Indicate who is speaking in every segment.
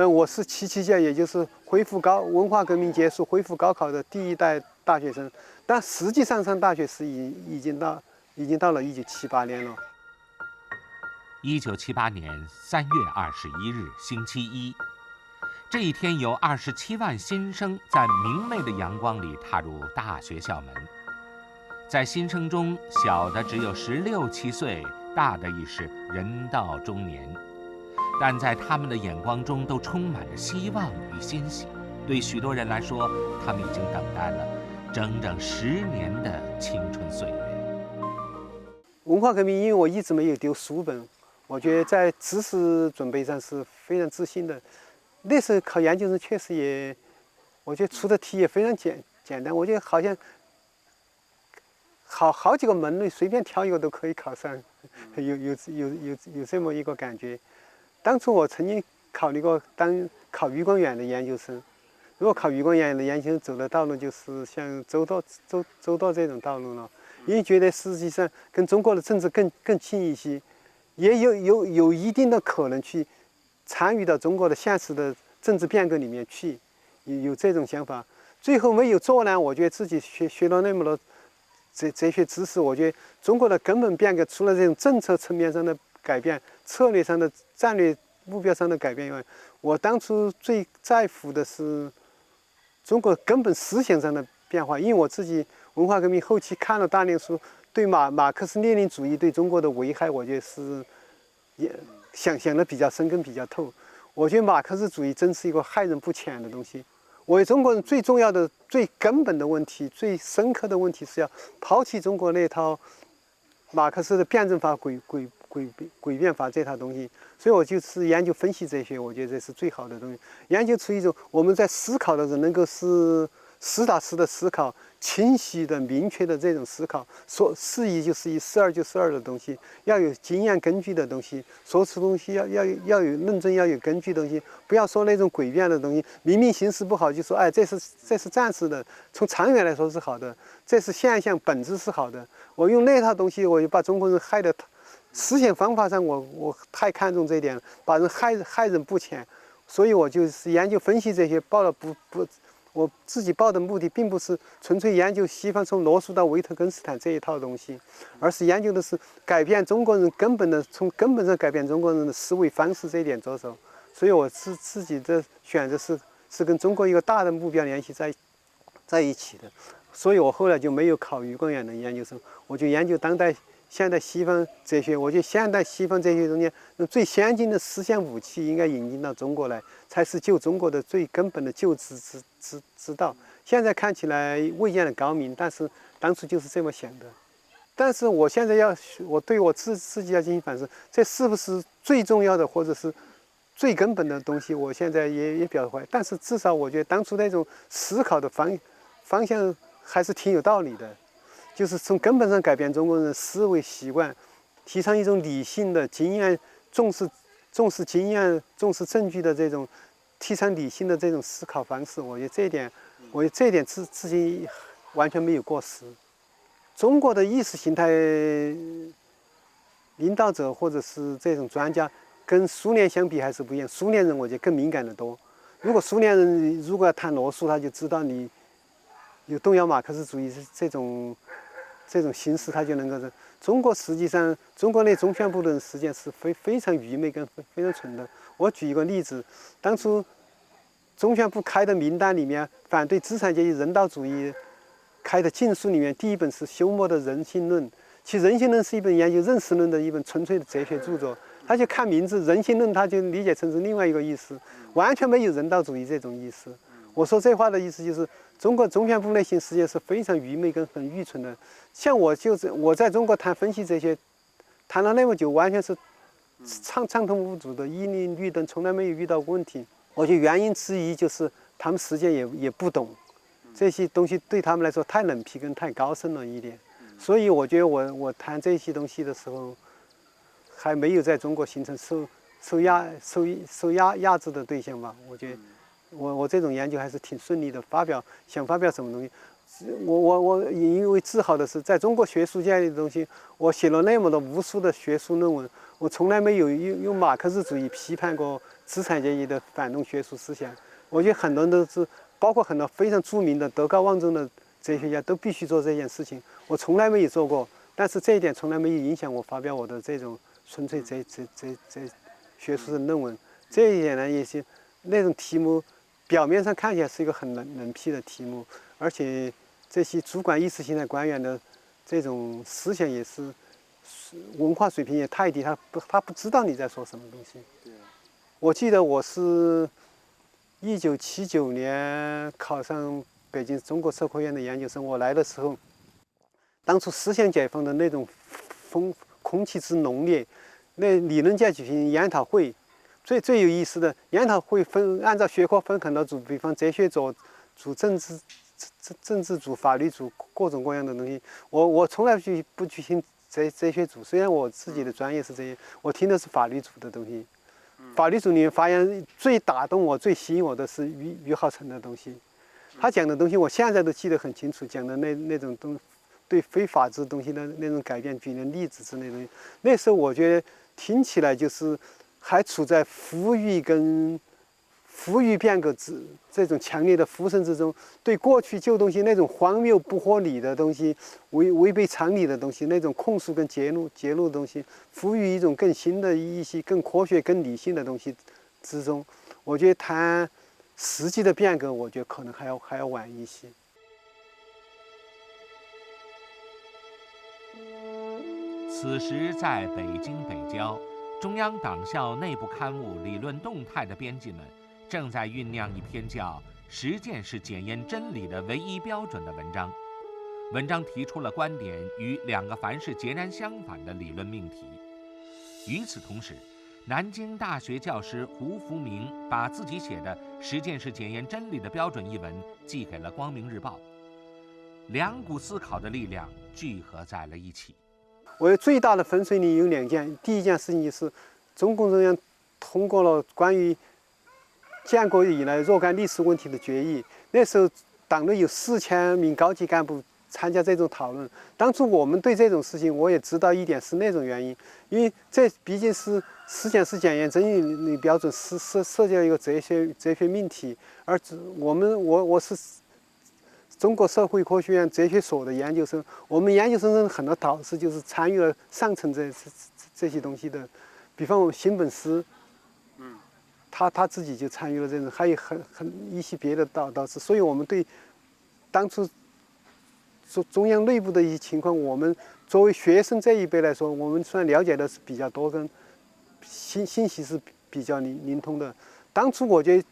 Speaker 1: 我是77届，也就是文化革命结束恢复高考的第一代大学生，但实际上上大学是已经到了1978年了。
Speaker 2: 1978年3月21日，星期一，这一天有27万新生在明媚的阳光里踏入大学校门。在新生中，小的只有16、17岁，大的已是人到中年。但在他们的眼光中都充满着希望与欣喜。对许多人来说，他们已经等待了整整10年的青春岁月。
Speaker 1: 文化革命，因为我一直没有丢书本，我觉得在知识准备上是非常自信的。那时候考研究生确实也，我觉得出的题也非常简单，我觉得好像好几个门类随便挑一个都可以考上，有这么一个感觉。当初我曾经考虑过考余光远的研究生，如果考余光远的研究生走的道路就是像周舵这种道路了，因为觉得实际上跟中国的政治更近一些，也有一定的可能去参与到中国的现实的政治变革里面去，有这种想法。最后没有做呢，我觉得自己学了那么多哲学知识，我觉得中国的根本变革除了这种政策层面上的改变、策略上的战略目标上的改变以外，我当初最在乎的是中国根本思想上的变化。因为我自己文化革命后期看了大量书，对马克思列宁主义对中国的危害，我觉得是也想的比较深，更比较透。我觉得马克思主义真是一个害人不浅的东西。我中国人最重要的、最根本的问题、最深刻的问题是要抛弃中国那套马克思的辩证法、诡辩法这套东西。所以我就是研究分析哲学，我觉得这是最好的东西。研究出一种我们在思考的时候能够是实打实的思考，清晰的、明确的这种思考，说是一就是一，是二就是二的东西，要有经验根据的东西，说出东西要有论证，要有根据的东西，不要说那种诡辩的东西。明明形势不好，就说哎，这是暂时的，从长远来说是好的，这是现象，本质是好的。我用那套东西，我就把中国人害得。思想方法上我太看重这一点了，把人害人不浅，所以我就是研究分析这些，我自己报的目的并不是纯粹研究西方从罗素到维特根斯坦这一套东西，而是研究的是改变中国人从根本上改变中国人的思维方式这一点着手。所以我自己的选择是跟中国一个大的目标联系在一起的，所以我后来就没有考余光远的研究生，我就研究现代西方哲学。我觉得现代西方哲学中间最先进的思想武器应该引进到中国来，才是救中国的最根本的救治之道。现在看起来未见得高明，但是当初就是这么想的。但是我现在我对我自己要进行反思，这是不是最重要的或者是最根本的东西？我现在也表怀，但是至少我觉得当初那种思考的方向还是挺有道理的。就是从根本上改变中国人的思维习惯，提倡一种理性的经验，重视经验、重视证据的这种，提倡理性的这种思考方式。我觉得这一点至今完全没有过时。中国的意识形态领导者或者是这种专家，跟苏联相比还是不一样。苏联人我觉得更敏感得多。如果苏联人如果要谈罗素，他就知道你有动摇马克思主义这种形式，他就能够。中国实际上，中国那中宣部的人实际上是非常愚昧跟非常蠢的。我举一个例子，当初中宣部开的名单里面，反对资产阶级人道主义开的禁书里面，第一本是休谟的《人性论》。其实《人性论》是一本研究认识论的一本纯粹的哲学著作。他就看名字《人性论》，他就理解成是另外一个意思，完全没有人道主义这种意思。我说这话的意思就是，中国中宣部内心世界是非常愚昧跟很愚蠢的。像我在中国谈分析这些，谈了那么久，完全是畅通无阻的，一粒绿灯，从来没有遇到过问题。我觉得原因之一就是他们实际也不懂这些东西，对他们来说太冷僻跟太高深了一点。所以我觉得我谈这些东西的时候，还没有在中国形成受压制的对象吧。我觉得我这种研究还是挺顺利的，想发表什么东西。我因为自豪的是，在中国学术界里的东西，我写了那么多无数的学术论文，我从来没有用马克思主义批判过资产阶级的反动学术思想。我觉得很多人都是，包括很多非常著名的、德高望重的哲学家都必须做这件事情。我从来没有做过，但是这一点从来没有影响我发表我的这种纯粹学术的论文。这一点呢，也是那种题目，表面上看起来是一个很冷僻的题目，而且这些主管意识形态官员的这种思想也是文化水平也太低，他不知道你在说什么东西。我记得我是1979年考上北京中国社科院的研究生，我来的时候，当初思想解放的那种空气之浓烈，那理论界举行研讨会，最有意思的研讨会按照学科分很多组，比方哲学组、政治组、法律组，各种各样的东西。我从来不去听哲学组，虽然我自己的专业是这些，我听的是法律组的东西。法律组里面发现最打动我、最吸引我的是俞浩成的东西。他讲的东西我现在都记得很清楚，讲的那种对非法治东西的那种改变，举的例子之类的东西。那时候我觉得听起来就是还处在富裕变革这种强烈的呼声之中，对过去旧东西那种荒谬不合理的东西、违背常理的东西，那种控诉跟揭露的东西，赋予一种更新的一些、更科学、更理性的东西之中。我觉得谈实际的变革，我觉得可能还要晚一些。
Speaker 2: 此时，在北京北郊，中央党校内部刊物《理论动态》的编辑们正在酝酿一篇叫“实践是检验真理的唯一标准”的文章。文章提出了观点与两个凡是截然相反的理论命题。与此同时，南京大学教师胡福明把自己写的《实践是检验真理的标准》一文寄给了《光明日报》，两股思考的力量聚合在了一起。
Speaker 1: 我最大的分水岭有2件，第一件事情就是中共中央通过了关于建国以来若干历史问题的决议。那时候党内有4000名高级干部参加这种讨论。当初我们对这种事情，我也知道一点是那种原因，因为这毕竟是实践是检验真理标准，涉及到一个哲学命题。而我是中国社会科学院哲学所的研究生，我们研究生的很多导师就是参与了上层这些东西的，比方我们辛本斯，他自己就参与了这种，还有一些别的导师，所以我们对当初中央内部的一些情况，我们作为学生这一辈来说，我们虽然了解的是比较多，跟信息是比较灵通的。当初我觉得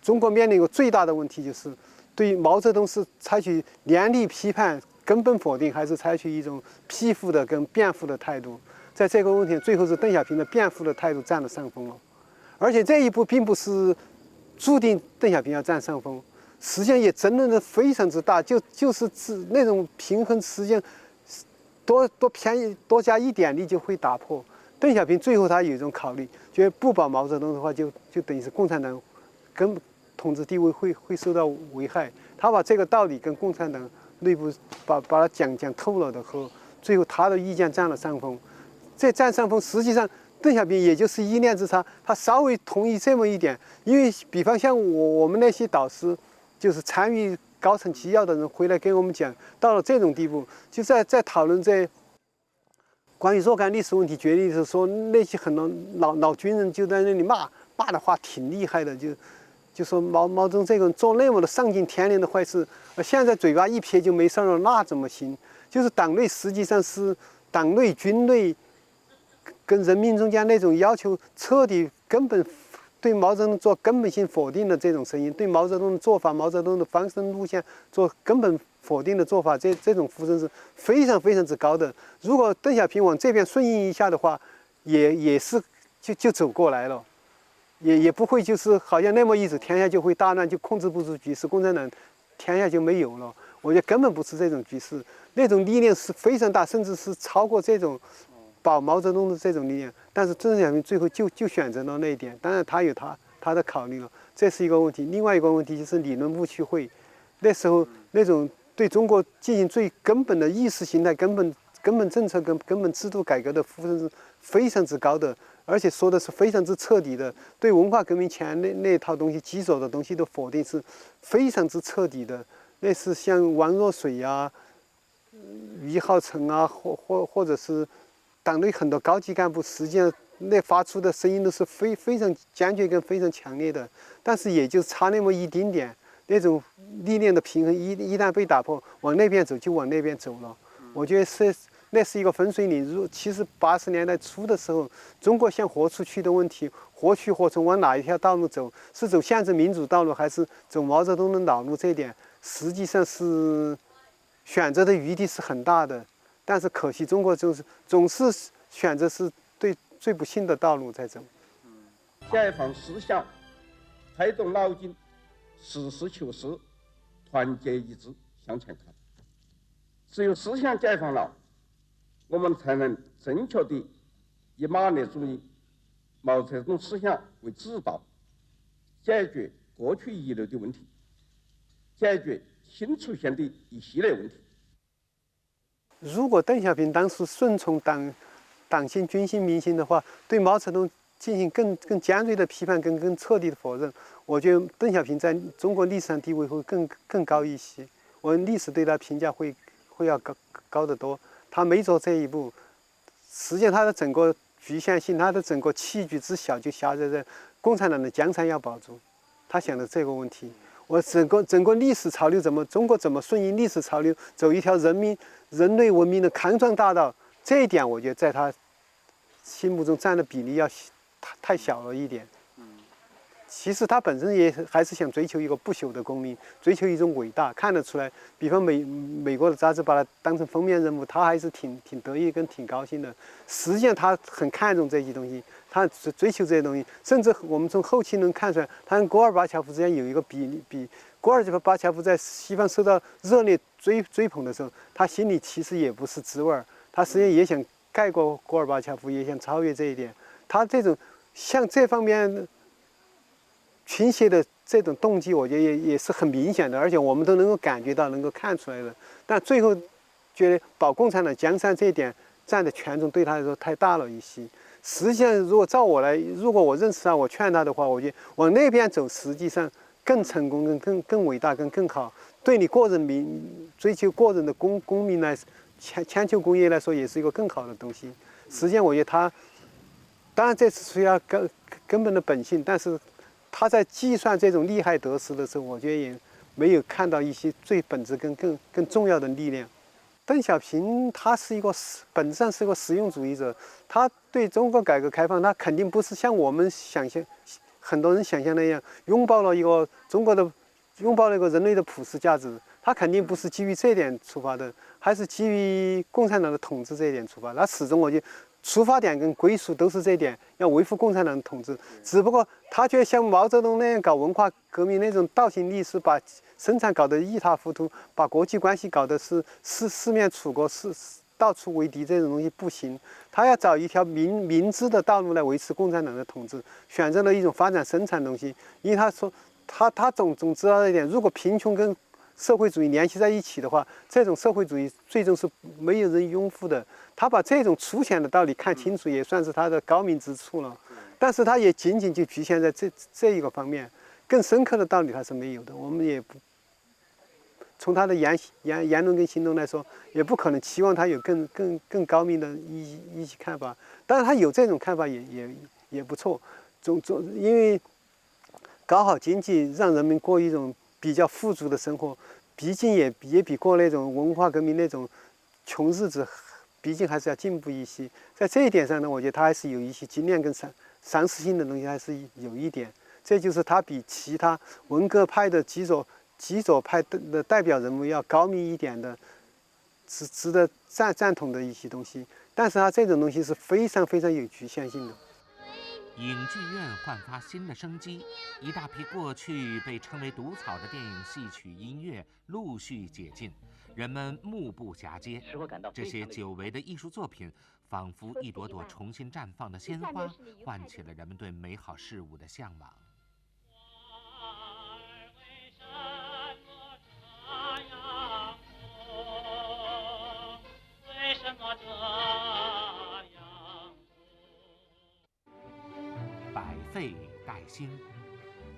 Speaker 1: 中国面临一个最大的问题就是，对毛泽东是采取严厉批判、根本否定，还是采取一种批复的跟辩护的态度？在这个问题，最后是邓小平的辩护的态度占了上风了。而且这一步并不是注定邓小平要占上风，实际上也争论的非常之大，就是那种平衡，实际上多加一点力就会打破。邓小平最后他有一种考虑，觉得不保毛泽东的话，就等于是共产党跟统治地位会受到危害。他把这个道理跟共产党内部把它讲透了的后，最后他的意见占了上风。这占上风，实际上邓小平也就是一念之差，他稍微同意这么一点。因为比方像我们那些导师，就是参与高层纪要的人回来跟我们讲，到了这种地步，就在讨论这关于若干历史问题决议的时候，说那些很多老军人就在那里骂的话挺厉害的，就说毛泽东这个人做那么的丧尽天良的坏事，现在嘴巴一撇就没事了，那怎么行？就是党内实际上是党内军内跟人民中间那种要求彻底根本对毛泽东做根本性否定的这种声音，对毛泽东的做法、毛泽东的方针路线做根本否定的做法，这种呼声是非常非常之高的。如果邓小平往这边顺应一下的话，也是就走过来了，也不会就是好像那么一子天下就会大乱，就控制不住局势，共产党天下就没有了。我觉得根本不是这种局势，那种力量是非常大，甚至是超过这种保毛泽东的这种力量。但是邓小平最后就选择了那一点，当然他有他的考虑了，这是一个问题。另外一个问题就是理论误区会，那时候那种对中国进行最根本的意识形态根本根本政策跟根本制度改革的呼声是非常之高的，而且说的是非常之彻底的，对文化革命前那套东西基础的东西的否定是非常之彻底的。类似像王若水啊、俞浩成啊，或者是党内很多高级干部，实际上那发出的声音都是非常坚决跟非常强烈的，但是也就差那么一丁点，那种力量的平衡一旦被打破，往那边走就往那边走了。我觉得那是一个分水岭。其实80年代初的时候，中国想活出去的问题，活去活从往哪一条道路走，是走宪政民主道路，还是走毛泽东的老路？这一点实际上是选择的余地是很大的，但是可惜中国总是选择是对最不幸的道路在走。
Speaker 3: 解放思想，开动脑筋，实事求是，团结一致向前看。只有思想解放了，我们才能正确地以马列主义、毛泽东思想为指导，解决过去遗留的问题，解决新出现的一系列问题。
Speaker 1: 如果邓小平当时顺从党性、军心、民心的话，对毛泽东进行更尖锐的批判跟更彻底的否认，我觉得邓小平在中国历史上地位会更高一些。我历史对他评价会要高得多。他没做这一步，实际上他的整个局限性，他的整个器具之小，就狭窄在共产党的江山要保住。他想的这个问题，我整个历史潮流中国怎么顺应历史潮流，走一条人类文明的康庄大道，这一点我觉得在他心目中占的比例要太小了一点。其实他本身也还是想追求一个不朽的功名，追求一种伟大，看得出来。比方美国的杂志把他当成封面人物，他还是挺得意跟挺高兴的。实际上他很看重这些东西，他追求这些东西，甚至我们从后期能看出来，他跟戈尔巴乔夫之间有一个比。戈尔巴乔夫在西方受到热烈追捧的时候，他心里其实也不是滋味儿，他实际上也想盖过戈尔巴乔夫，也想超越这一点。他这种像这方面倾斜的这种动机，我觉得也是很明显的，而且我们都能够感觉到、能够看出来的。但最后觉得保共产党江山这一点占的权重对他来说太大了一些。实际上，如果我认识他，我劝他的话，我觉得往那边走，实际上更成功、更伟大、更好。对你追求个人的功名来千秋功业来说，也是一个更好的东西。实际上，我觉得他，当然这是属于他根本的本性，但是他在计算这种利害得失的时候，我觉得也没有看到一些最本质更重要的力量。邓小平他本质上是一个实用主义者，他对中国改革开放，他肯定不是像我们很多人想象那样拥抱了一个人类的普世价值，他肯定不是基于这点出发的，还是基于共产党的统治这一点出发。他始终我觉得出发点跟归属都是这一点，要维护共产党的统治。只不过他觉得像毛泽东那样搞文化革命那种倒行逆施，把生产搞得一塌糊涂，把国际关系搞得是四面楚歌，到处为敌，这种东西不行。他要找一条明智的道路来维持共产党的统治，选择了一种发展生产东西。因为他说他总知道一点，如果贫穷跟社会主义联系在一起的话，这种社会主义最终是没有人拥护的。他把这种粗浅的道理看清楚，也算是他的高明之处了。但是他也仅仅就局限在这一个方面，更深刻的道理他是没有的。我们也不从他的言论跟行动来说，也不可能期望他有更高明的一些看法。当然，他有这种看法也不错。因为搞好经济，让人民过一种比较富足的生活，毕竟也比过那种文化革命那种穷日子，毕竟还是要进步一些。在这一点上呢，我觉得他还是有一些经验跟常识性的东西，还是有一点。这就是他比其他文革派的极左派的代表人物要高明一点的，值得赞同的一些东西。但是他这种东西是非常有局限性的。
Speaker 2: 影剧院焕发新的生机，一大批过去被称为毒草的电影、戏曲、音乐陆续解禁，人们目不暇接。这些久违的艺术作品，仿佛一朵朵重新绽放的鲜花，唤起了人们对美好事物的向往。
Speaker 4: 为什么
Speaker 2: 百废待兴，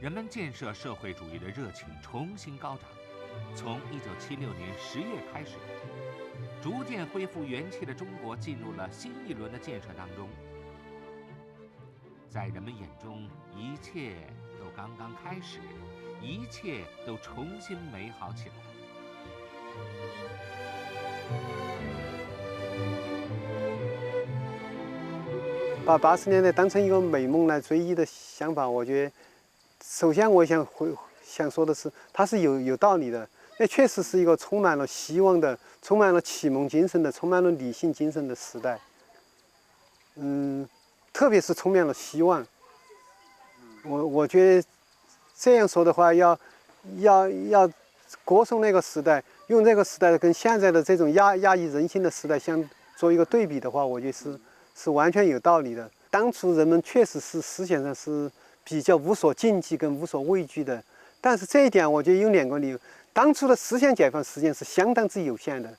Speaker 2: 人们建设社会主义的热情重新高涨。从1976年10月开始，逐渐恢复元气的中国进入了新一轮的建设当中。在人们眼中，一切都刚刚开始，一切都重新美好起来。
Speaker 1: 把80年代当成一个美梦来追忆的想法，我觉得，首先我想说的是，它是有道理的。那确实是一个充满了希望的、充满了启蒙精神的、充满了理性精神的时代。特别是充满了希望。我觉得这样说的话，要歌颂那个时代，用这个时代跟现在的这种压抑人心的时代做一个对比的话，我觉得是完全有道理的。当初人们确实是思想上是比较无所禁忌跟无所畏惧的，但是这一点我觉得有2个理由。当初的思想解放实际上是相当之有限的，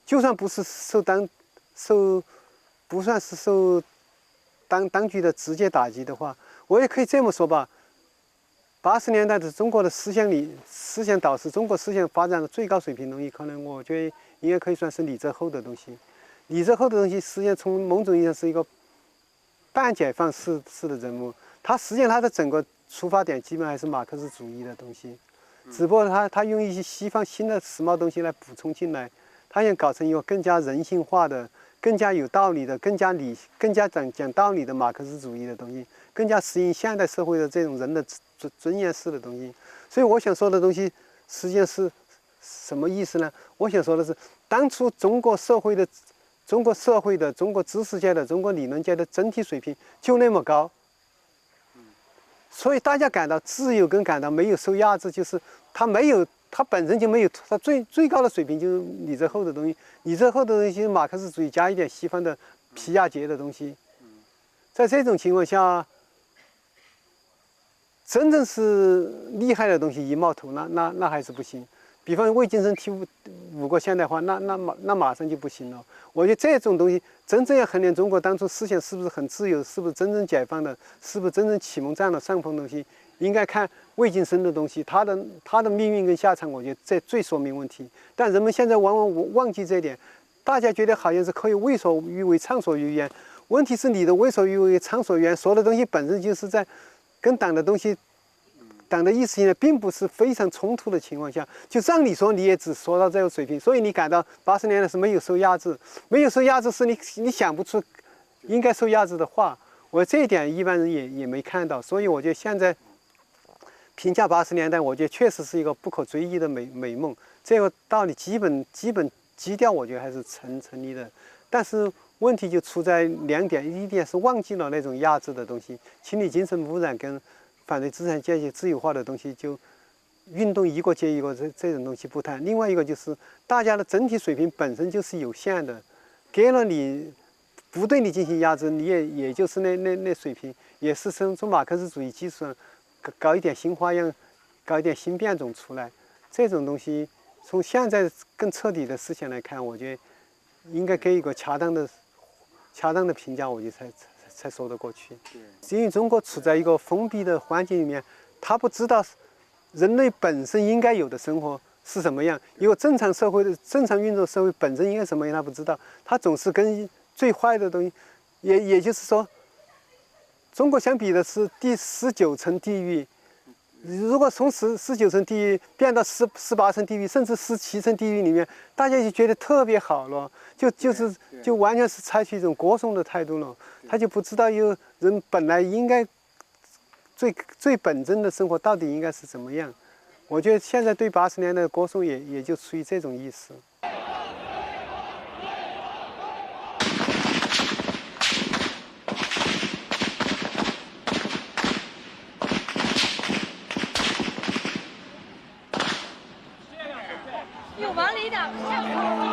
Speaker 1: 就算不是不算是受当局的直接打击的话，我也可以这么说吧。80年代的中国的思想导致中国思想发展的最高水平的东西，可能我觉得应该可以算是李泽厚的东西。李泽厚的东西实际上从某种意义上是一个半解放式的人物，实际上他的整个出发点基本还是马克思主义的东西。只不过他用一些西方新的时髦东西来补充进来，他想搞成一个更加人性化的、更加有道理的、更加讲道理的马克思主义的东西，更加适应现代社会的这种人的尊严式的东西。所以我想说的东西实际上是什么意思呢？我想说的是，当初中国社会的、中国知识界的、中国理论界的整体水平就那么高。所以大家感到自由跟感到没有受压制，就是他本身就没有，他最高的水平就是李泽厚的东西。李泽厚的东西，马克思主义加一点西方的皮亚杰的东西。在这种情况下，真正是厉害的东西一冒头，那还是不行。比方魏晋生提5个现代化，那马上就不行了。我觉得这种东西真正要衡量中国当初思想是不是很自由，是不是真正解放的，是不是真正启蒙占了上风的东西，应该看魏晋生的东西，他的命运跟下场，我觉得这最说明问题。但人们现在往往忘记这一点，大家觉得好像是可以为所欲为、畅所欲言。问题是你的为所欲为、畅所欲言，说的东西本身就是在跟党的东西。党的意识形态并不是非常冲突的情况下，就让你说，你也只说到这个水平，所以你感到80年代是没有受压制，没有受压制是你想不出应该受压制的话。我这一点一般人也没看到，所以我觉得现在评价80年代，我觉得确实是一个不可追忆的美梦。这个道理基本基调，我觉得还是成立的。但是问题就出在2点，一点是忘记了那种压制的东西，清理精神污染跟反对资产阶级自由化的东西，就运动一个接一个这种东西不谈。另外一个就是大家的整体水平本身就是有限的，给了你不对你进行压制，你也就是那水平，也是从马克思主义基础上搞一点新花样，搞一点新变种出来。这种东西从现在更彻底的思想来看，我觉得应该给一个恰当的评价，我觉得才说得过去。因为中国处在一个封闭的环境里面，他不知道人类本身应该有的生活是什么样，一个正常社会的正常运作社会本身应该什么样，他不知道，他总是跟最坏的东西，也就是说，中国相比的是第19层地狱。如果从19层地狱变到18层地狱，甚至17层地狱里面，大家就觉得特别好了，就完全是采取一种歌颂的态度了。他就不知道有人本来应该最本真的生活到底应该是怎么样。我觉得现在对80年代的歌颂也就出于这种意思。
Speaker 4: 又往里点，下